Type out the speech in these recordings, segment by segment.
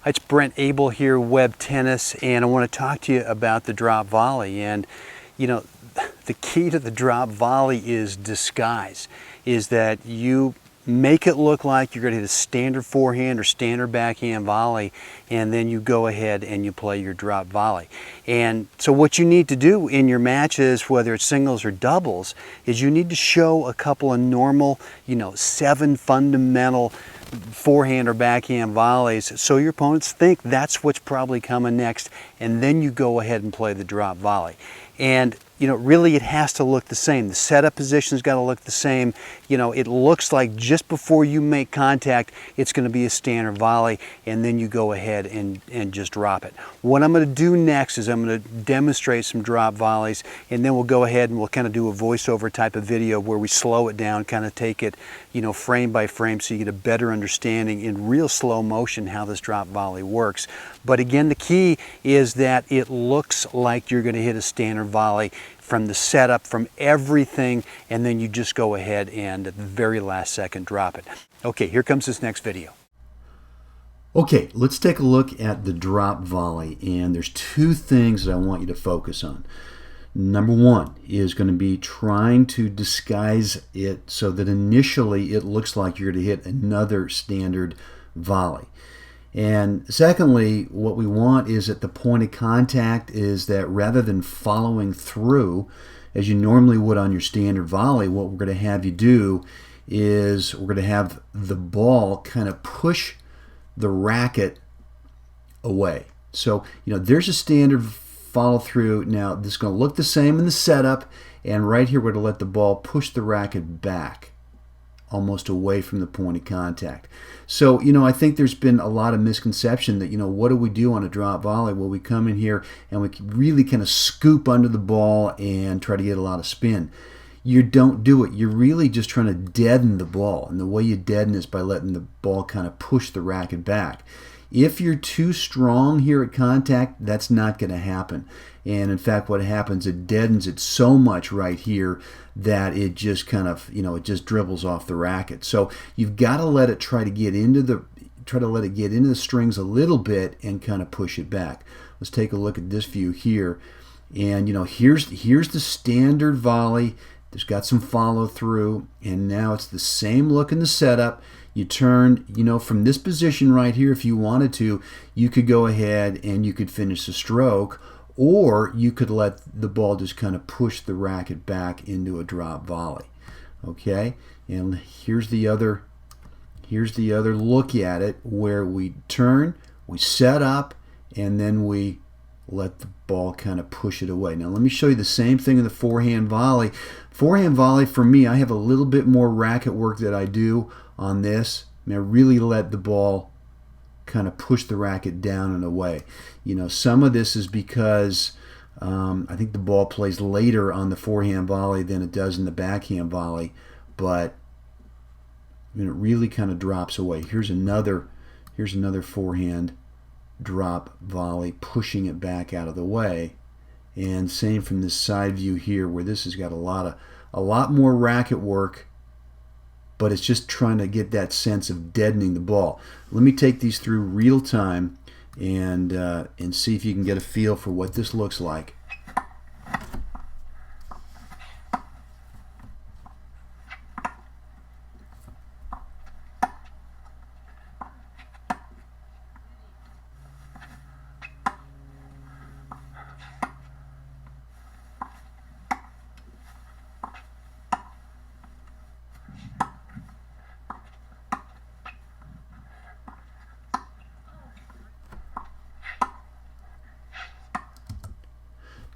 It's Brent Abel here, WebTennis, and I want to talk to you about the drop volley. And you know, the key to the drop volley is disguise, is that you make it look like you're going to hit a standard forehand or standard backhand volley, and then you go ahead and you play your drop volley. And so what you need to do in your matches, whether it's singles or doubles, is you need to show a couple of normal, 7 fundamental forehand or backhand volleys so your opponents think that's what's probably coming next, and then you go ahead and play the drop volley. And really it has to look the same. The setup position's got to look the same. It looks like just before you make contact, it's going to be a standard volley, and then you go ahead and just drop it. What I'm going to do next is I'm going to demonstrate some drop volleys, and then we'll go ahead and we'll kind of do a voiceover type of video where we slow it down, kind of take it, frame by frame, so you get a better understanding in real slow motion how this drop volley works. But again, the key is that it looks like you're going to hit a standard volley from the setup, from everything, and then you just go ahead and at the very last second drop it. Okay, here comes this next video. Okay, let's take a look at the drop volley, and there's 2 things that I want you to focus on. Number 1 is going to be trying to disguise it so that initially it looks like you're going to hit another standard volley. And secondly, what we want is at the point of contact is that rather than following through as you normally would on your standard volley, what we're going to have you do is we're going to have the ball kind of push the racket away. So, there's a standard follow through. Now, this is going to look the same in the setup, and right here we're going to let the ball push the racket back, almost away from the point of contact. So, I think there's been a lot of misconception that, what do we do on a drop volley? Well, we come in here and we really kind of scoop under the ball and try to get a lot of spin. You don't do it. You're really just trying to deaden the ball. And the way you deaden is by letting the ball kind of push the racket back. If you're too strong here at contact, that's not going to happen. And in fact, what happens, it deadens it so much right here that it just kind of, it just dribbles off the racket. So you've got to let it try to get into the strings a little bit and kind of push it back. Let's take a look at this view here. And here's the standard volley. There's got some follow through, and now it's the same look in the setup. You turn, from this position right here, if you wanted to, you could go ahead and you could finish the stroke, or you could let the ball just kind of push the racket back into a drop volley. Okay, and here's the other look at it, where we turn, we set up, and then we let the ball kind of push it away. Now let me show you the same thing in the forehand volley. Forehand volley, for me, I have a little bit more racket work that I do on this. I really let the ball kind of push the racket down and away. Some of this is because I think the ball plays later on the forehand volley than it does in the backhand volley, but it really kind of drops away. Here's another forehand drop volley, pushing it back out of the way. And same from this side view here, where this has got a lot more racket work, but it's just trying to get that sense of deadening the ball. Let me take these through real time and see if you can get a feel for what this looks like.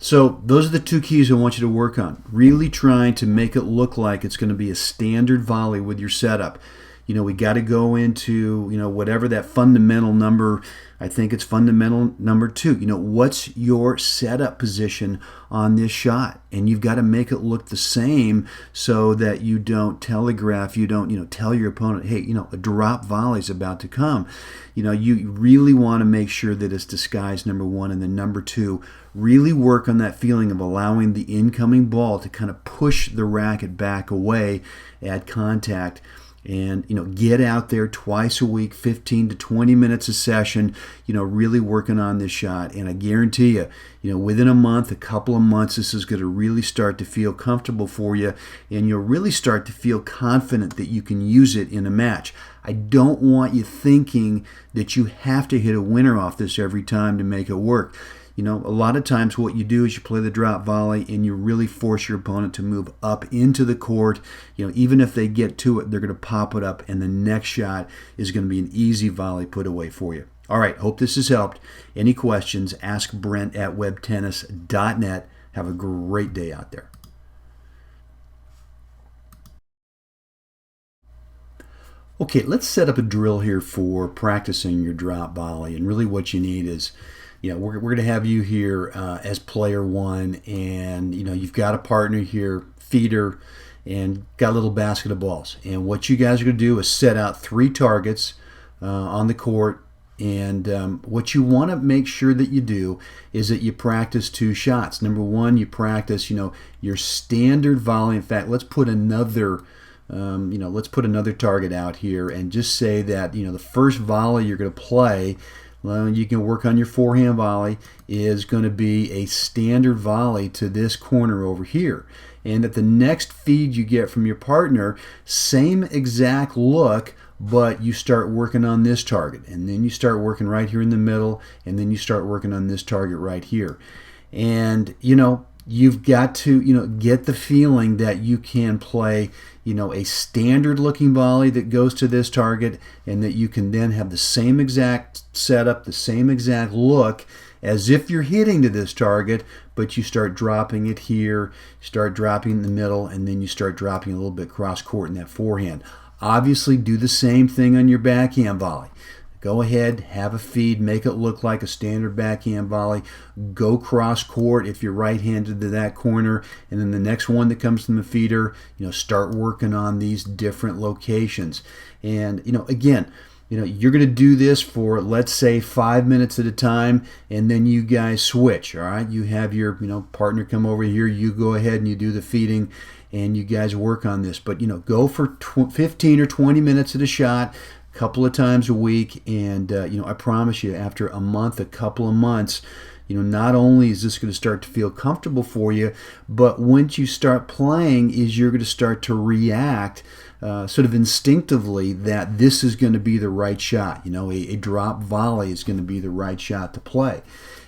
So those are the two keys I want you to work on. Really trying to make it look like it's going to be a standard volley with your setup. We got to go into, whatever that fundamental number, I think it's fundamental number 2. What's your setup position on this shot? And you've got to make it look the same so that you don't telegraph, you don't, tell your opponent, hey, a drop volley is about to come. You really want to make sure that it's disguised, number 1, and then number 2, really work on that feeling of allowing the incoming ball to kind of push the racket back away at contact. And get out there twice a week, 15 to 20 minutes a session, really working on this shot. And I guarantee you, within a month, a couple of months, this is going to really start to feel comfortable for you, and you'll really start to feel confident that you can use it in a match. I don't want you thinking that you have to hit a winner off this every time to make it work. A lot of times what you do is you play the drop volley and you really force your opponent to move up into the court. Even if they get to it, they're going to pop it up, and the next shot is going to be an easy volley put away for you. All right, hope this has helped. Any questions, ask Brent at webtennis.net. Have a great day out there. Okay, let's set up a drill here for practicing your drop volley, and really what you need is, we're going to have you here as player 1, and you've got a partner here, feeder, and got a little basket of balls. And what you guys are going to do is set out 3 targets on the court, and what you want to make sure that you do is that you practice 2 shots. Number 1, you practice your standard volley. In fact, let's put another target out here and just say that the first volley you're going to play, you can work on your forehand volley, is going to be a standard volley to this corner over here. And that the next feed you get from your partner, same exact look, but you start working on this target. And then you start working right here in the middle, and then you start working on this target right here. And, you've got to, get the feeling that you can play, a standard looking volley that goes to this target, and that you can then have the same exact setup, the same exact look as if you're hitting to this target, but you start dropping it here, start dropping in the middle, and then you start dropping a little bit cross court in that forehand. Obviously, do the same thing on your backhand volley. Go ahead, have a feed, make it look like a standard backhand volley. Go cross court if you're right-handed to that corner, and then the next one that comes from the feeder, start working on these different locations. And again, you're going to do this for, let's say, 5 minutes at a time, and then you guys switch. All right, you have your partner come over here, you go ahead and you do the feeding, and you guys work on this. But go for 15 or 20 minutes at a shot, couple of times a week, and I promise you, after a month, a couple of months, not only is this going to start to feel comfortable for you, but once you start playing, you're going to start to react sort of instinctively that this is going to be the right shot. A drop volley is going to be the right shot to play.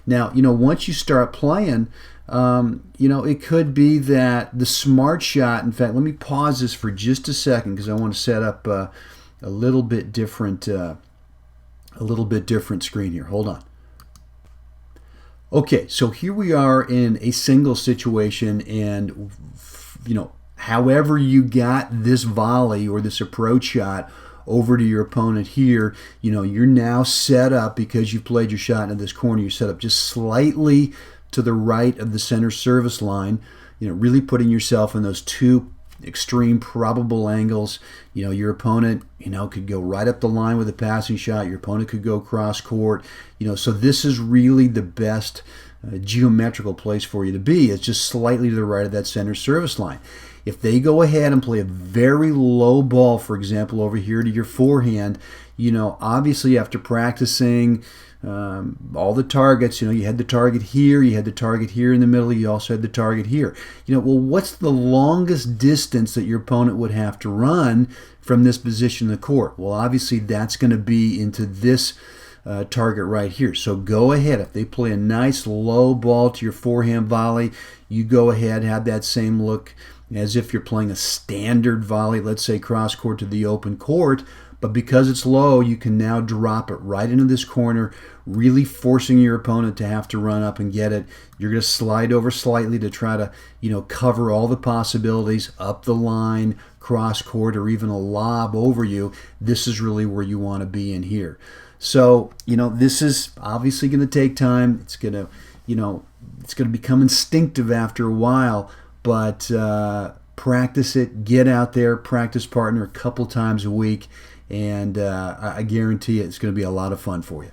Now, once you start playing, it could be that the smart shot, in fact, let me pause this for just a second because I want to set up a little bit different screen here. Hold on. Okay, so here we are in a single situation, and however you got this volley or this approach shot over to your opponent here, you're now set up, because you played your shot into this corner, you're set up just slightly to the right of the center service line, really putting yourself in those 2 extreme probable angles. Your opponent could go right up the line with a passing shot, your opponent could go cross court, so this is really the best geometrical place for you to be. It's just slightly to the right of that center service line. If they go ahead and play a very low ball, for example, over here to your forehand, obviously after practicing all the targets, you had the target here, you had the target here in the middle, you also had the target here. Well, what's the longest distance that your opponent would have to run from this position in the court? Well, obviously that's going to be into this target right here. So go ahead. If they play a nice low ball to your forehand volley, you go ahead, have that same look as if you're playing a standard volley, let's say cross court to the open court, but because it's low, you can now drop it right into this corner, really forcing your opponent to have to run up and get it. You're going to slide over slightly to try to, cover all the possibilities up the line, cross court, or even a lob over you. This is really where you want to be in here. So, this is obviously going to take time. It's going to, it's going to become instinctive after a while, but practice it, get out there, practice partner a couple times a week, and I guarantee it's going to be a lot of fun for you.